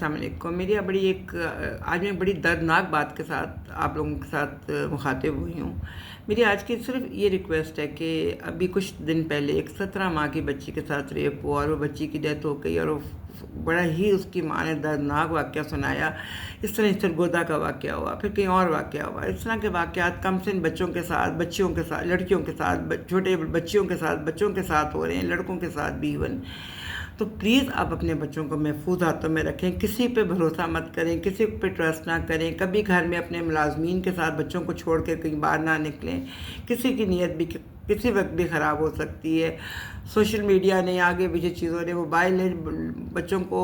السلام علیکم۔ میری آج میں بڑی دردناک بات کے ساتھ آپ لوگوں کے ساتھ مخاطب ہوئی ہوں۔ میری آج کی صرف یہ ریکویسٹ ہے کہ ابھی کچھ دن پہلے ایک 17 ماہ کی بچی کے ساتھ ریپ ہوا اور وہ بچی کی ڈیتھ ہو گئی، اور وہ بڑا ہی اس کی ماں نے دردناک واقعہ سنایا۔ اس طرح سرگودا کا واقعہ ہوا، پھر کہیں اور واقعہ ہوا۔ اس طرح کے واقعات کم سے بچوں کے ساتھ، بچیوں کے ساتھ، لڑکیوں کے ساتھ، چھوٹے بچیوں کے ساتھ، بچوں کے ساتھ ہو رہے ہیں، لڑکوں کے ساتھ بھی ایون۔ تو پلیز آپ اپنے بچوں کو محفوظ ہاتھوں میں رکھیں، کسی پہ بھروسہ مت کریں، کسی پہ ٹرسٹ نہ کریں، کبھی گھر میں اپنے ملازمین کے ساتھ بچوں کو چھوڑ کے کہیں باہر نہ نکلیں۔ کسی کی نیت بھی کسی وقت بھی خراب ہو سکتی ہے۔ سوشل میڈیا نے، آگے پیچھے چیزوں نے، موبائل نے بچوں کو،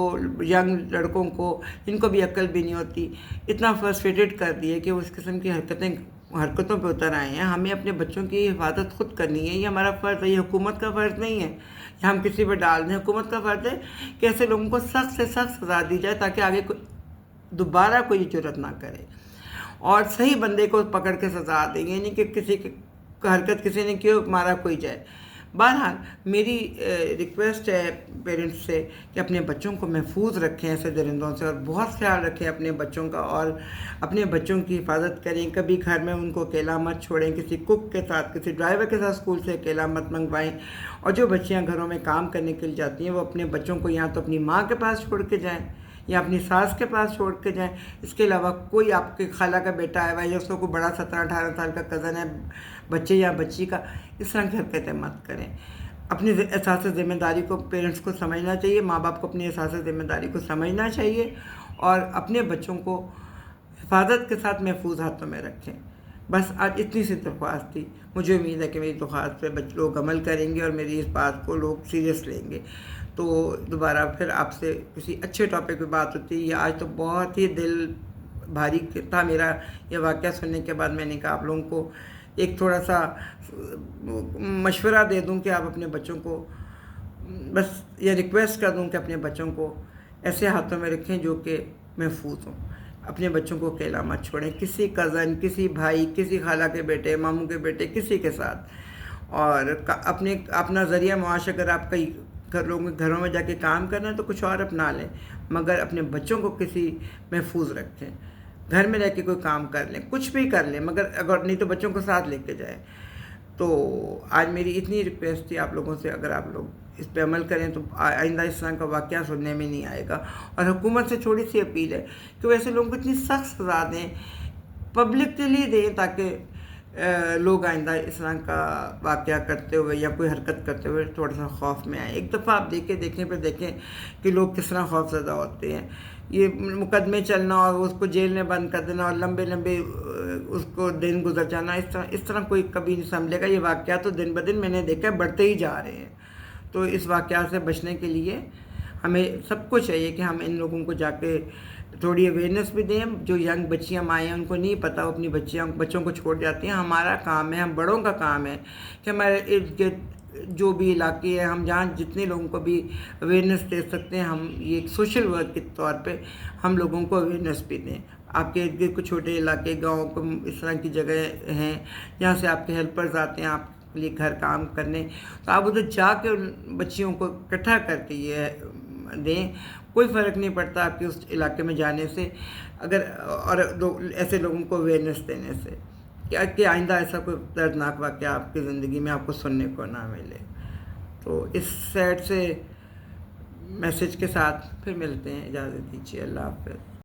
ینگ لڑکوں کو، جن کو بھی عقل بھی نہیں ہوتی، اتنا فرسٹریٹڈ کر دی ہے کہ وہ اس قسم کی حرکتوں پہ اتر آئے ہیں۔ ہمیں اپنے بچوں کی حفاظت خود کرنی ہے، یہ ہمارا فرض ہے، یہ حکومت کا فرض نہیں ہے کہ ہم کسی پہ ڈال دیں۔ حکومت کا فرض ہے کہ ایسے لوگوں کو سخت سے سخت سزا دی جائے تاکہ آگے دوبارہ کوئی جرات نہ کرے، اور صحیح بندے کو پکڑ کے سزا دیں، یعنی کہ کسی کی حرکت کسی نے کیوں مارا کوئی جائے۔ بہرحال میری ریکویسٹ ہے پیرنٹس سے کہ اپنے بچوں کو محفوظ رکھیں ایسے درندوں سے، اور بہت خیال رکھیں اپنے بچوں کا، اور اپنے بچوں کی حفاظت کریں۔ کبھی گھر میں ان کو اکیلا مت چھوڑیں، کسی کک کے ساتھ، کسی ڈرائیور کے ساتھ اسکول سے اکیلا مت منگوائیں۔ اور جو بچیاں گھروں میں کام کرنے کے لیے جاتی ہیں، وہ اپنے بچوں کو یا تو اپنی ماں کے پاس چھوڑ کے جائیں یا اپنی ساس کے پاس چھوڑ کے جائیں۔ اس کے علاوہ کوئی آپ کے خالہ کا بیٹا آیا ہوا ہے یا اس کو کوئی بڑا 17-18 سال کا کزن ہے بچے یا بچی کا، اس طرح کی حرکتیں مت کریں۔ اپنی احساس ذمہ داری کو پیرنٹس کو سمجھنا چاہیے، ماں باپ کو اپنی احساس ذمہ داری کو سمجھنا چاہیے، اور اپنے بچوں کو حفاظت کے ساتھ محفوظ ہاتھوں میں رکھیں۔ بس آج اتنی سی درخواست تھی۔ مجھے امید ہے کہ میری درخواست پہ لوگ عمل کریں گے اور میری اس بات کو لوگ سیریس لیں گے۔ تو دوبارہ پھر آپ سے کسی اچھے ٹاپک پہ بات ہوتی ہے۔ آج تو بہت ہی دل بھاری تھا میرا یہ واقعہ سننے کے بعد۔ میں نے کہا آپ لوگوں کو ایک تھوڑا سا مشورہ دے دوں کہ آپ اپنے بچوں کو، بس یہ ریکویسٹ کر دوں کہ اپنے بچوں کو ایسے ہاتھوں میں رکھیں جو کہ محفوظ ہوں۔ اپنے بچوں کو اکیلا مت چھوڑیں، کسی کزن، کسی بھائی، کسی خالہ کے بیٹے، ماموں کے بیٹے، کسی کے ساتھ۔ اور اپنا ذریعہ معاش اگر آپ کئی گھروں میں جا کے کام کرنا ہے تو کچھ اور اپنا لیں، مگر اپنے بچوں کو کسی محفوظ رکھیں۔ گھر میں رہ کے کوئی کام کر لیں، کچھ بھی کر لیں، مگر اگر نہیں تو بچوں کو ساتھ لے کے جائیں۔ تو آج میری اتنی ریکویسٹ تھی آپ لوگوں سے، اگر آپ لوگ اس پہ عمل کریں تو آئندہ اس طرح کا واقعہ سننے میں نہیں آئے گا۔ اور حکومت سے چھوٹی سی اپیل ہے کہ وہ ایسے لوگوں کو اتنی سخت سزا دیں، پبلکلی دیں، تاکہ لوگ آئندہ اس طرح کا واقعہ کرتے ہوئے یا کوئی حرکت کرتے ہوئے تھوڑا سا خوف میں آئیں۔ ایک دفعہ آپ دیکھیں کہ لوگ کس طرح خوف زدہ ہوتے ہیں۔ یہ مقدمے چلنا اور اس کو جیل میں بند کر دینا اور لمبے اس کو دن گزر جانا، اس طرح کوئی کبھی نہیں سمجھے گا۔ یہ واقعات تو دن بدن میں نے دیکھا بڑھتے ہی جا رہے ہیں۔ تو اس واقعات سے بچنے کے لیے ہمیں سب کو چاہیے کہ ہم ان لوگوں کو جا کے تھوڑی اویئرنیس بھی دیں۔ جو ینگ بچیاں مائیں ہیں ان کو نہیں پتہ، وہ اپنی بچوں کو چھوڑ جاتی ہیں۔ ہمارا کام ہے، ہم بڑوں کا کام ہے کہ ہمارے ارد گرد جو بھی علاقے ہیں، ہم جہاں جتنے لوگوں کو بھی اویئرنیس دے سکتے ہیں، ہم یہ ایک سوشل ورک کے طور پہ ہم لوگوں کو اویئرنیس بھی دیں۔ آپ کے ارد گرد کچھ چھوٹے علاقے، گاؤں کو اس طرح کی جگہ ہیں جہاں سے آپ کے ہیلپرز آتے ہیں آپ کے لیے گھر کام کرنے، تو آپ ادھر جا کے ان بچیوں کو اکٹھا کر کے یہ دیں۔ کوئی فرق نہیں پڑتا آپ کے اس علاقے میں جانے سے، اور ایسے لوگوں کو اویئرنیس دینے سے، کہ آئندہ ایسا کوئی دردناک واقعہ آپ کی زندگی میں آپ کو سننے کو نہ ملے۔ تو اس سیڈ سے میسج کے ساتھ پھر ملتے ہیں، اجازت دیجیے، اللہ حافظ۔